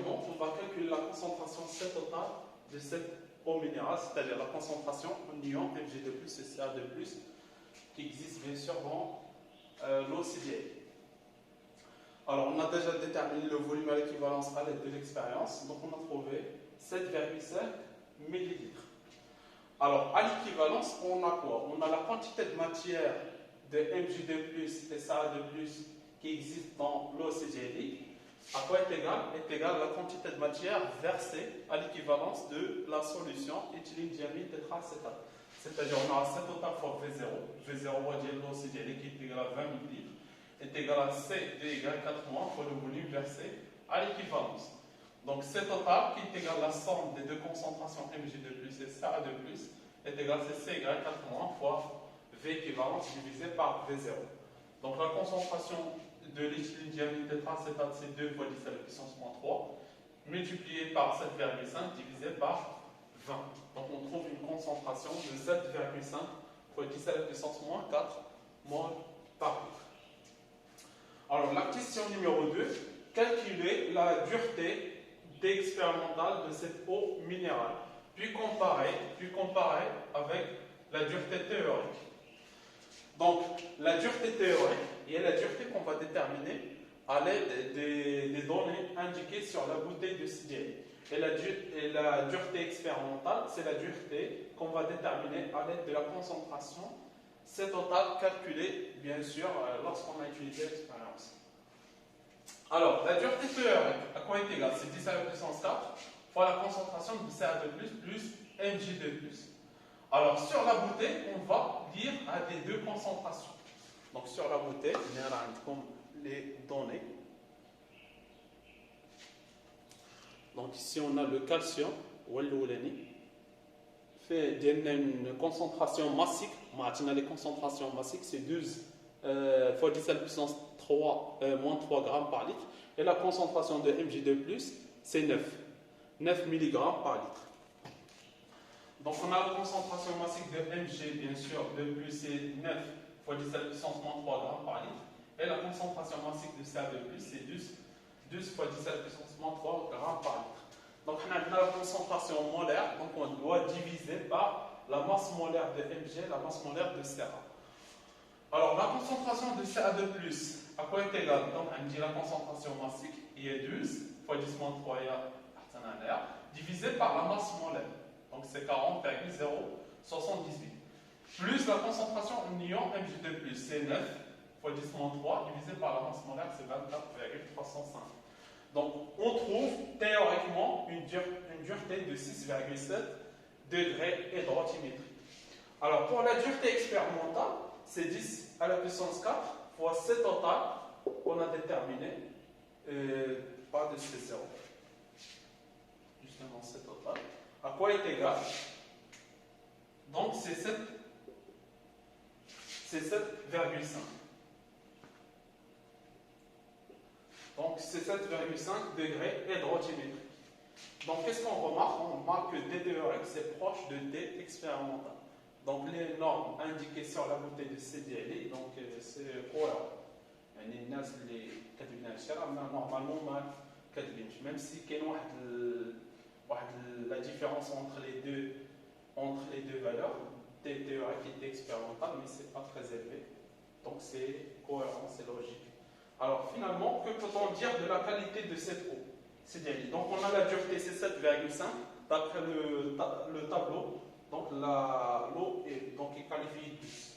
premièrement, on va calculer la concentration C totale de cette eau minérale, c'est-à-dire la concentration en ion Mg2+, et Ca2+, qui existe bien sûr dans l'eau CDL. Alors, on a déjà déterminé le volume à l'équivalence à l'aide de l'expérience, donc on a trouvé 7,5 ml. Alors, à l'équivalence, on a quoi? On a la quantité de matière de Mg2+, et Ca2+, qui existe dans l'eau CDL. À quoi est égal à la quantité de matière versée à l'équivalence de la solution éthylène-diamine tétraacétate. C'est-à-dire on aura C total fois V0. V0 on va dire l'eau CDL qui est égal à 20 ml est égal à C de égale 4 mois fois le volume versé à l'équivalence. Donc C total qui est égal à la somme des deux concentrations Mg2+, et Ca2+, est égal à C égale 4 mois fois V équivalence divisé par V0. Donc la concentration de l'éthylène-diamine tétraacétate, c'est 2 fois 10 à la puissance moins 3, multiplié par 7,5 divisé par 20. Donc on trouve une concentration de 7,5 fois 10 à la puissance moins 4 mol par litre. Alors la question numéro 2, calculer la dureté expérimentale de cette eau minérale, puis comparer avec la dureté théorique. Donc, la dureté théorique et la dureté qu'on va déterminer à l'aide des données indiquées sur la bouteille de CDL. Et la dureté expérimentale, c'est la dureté qu'on va déterminer à l'aide de la concentration C totale calculée, bien sûr, lorsqu'on a utilisé l'expérience. Alors, la dureté théorique, à quoi est égale? C'est 10 à la puissance 4 fois la concentration de Ca2+, plus Mg2+. Alors, sur la bouteille, on va lire à des deux concentrations. Donc, sur la bouteille, on a comme les données. Donc, ici, on a le calcium, fait une concentration massique. Maintenant, les concentrations massiques, c'est 12 fois 10 à la puissance 3, moins 3 grammes par litre. Et la concentration de Mg2+, c'est 9 mg par litre. Donc on a la concentration massique de Mg, bien sûr, de plus c'est 9 fois 10 à la puissance moins 3 grammes par litre. Et la concentration massique de Ca2+, c'est 12 fois 10 à la puissance moins 3 grammes par litre. Donc on a la concentration molaire, donc on doit diviser par la masse molaire de Mg, la masse molaire de Ca. Alors la concentration de Ca2+, à quoi est égale? Donc on dit la concentration massique, qui est 12 fois 10 moins 3 divisé par la masse molaire. Donc c'est 40,078. Plus la concentration en ion Mg2+, c'est 9 fois 10 moins 3, divisé par la masse molaire, c'est 24,305. Donc on trouve théoriquement une dureté de 6,7 degrés hydrotimétriques. Alors pour la dureté expérimentale, c'est 10 à la puissance 4 fois C total qu'on a déterminé par de C0. Justement C total. À quoi est égal? Donc c'est 7,5. Donc c'est 7,5 degrés hydrotimétriques. Donc qu'est-ce qu'on remarque? On remarque que D théorique c'est proche de D expérimental. Donc les normes indiquées sur la bouteille de CDL, donc c'est cohérent. الناس اللي كاتبين الشرع normalement ما كاتبينش même si كاين واحد la différence entre les deux valeurs, T théorique et T expérimental, mais c'est pas très élevé. Donc c'est cohérent, c'est logique. Alors finalement, que peut-on dire de la qualité de cette eau CDL? Donc on a la dureté, c'est 7,5 d'après le tableau. Donc l'eau est qualifiée douce.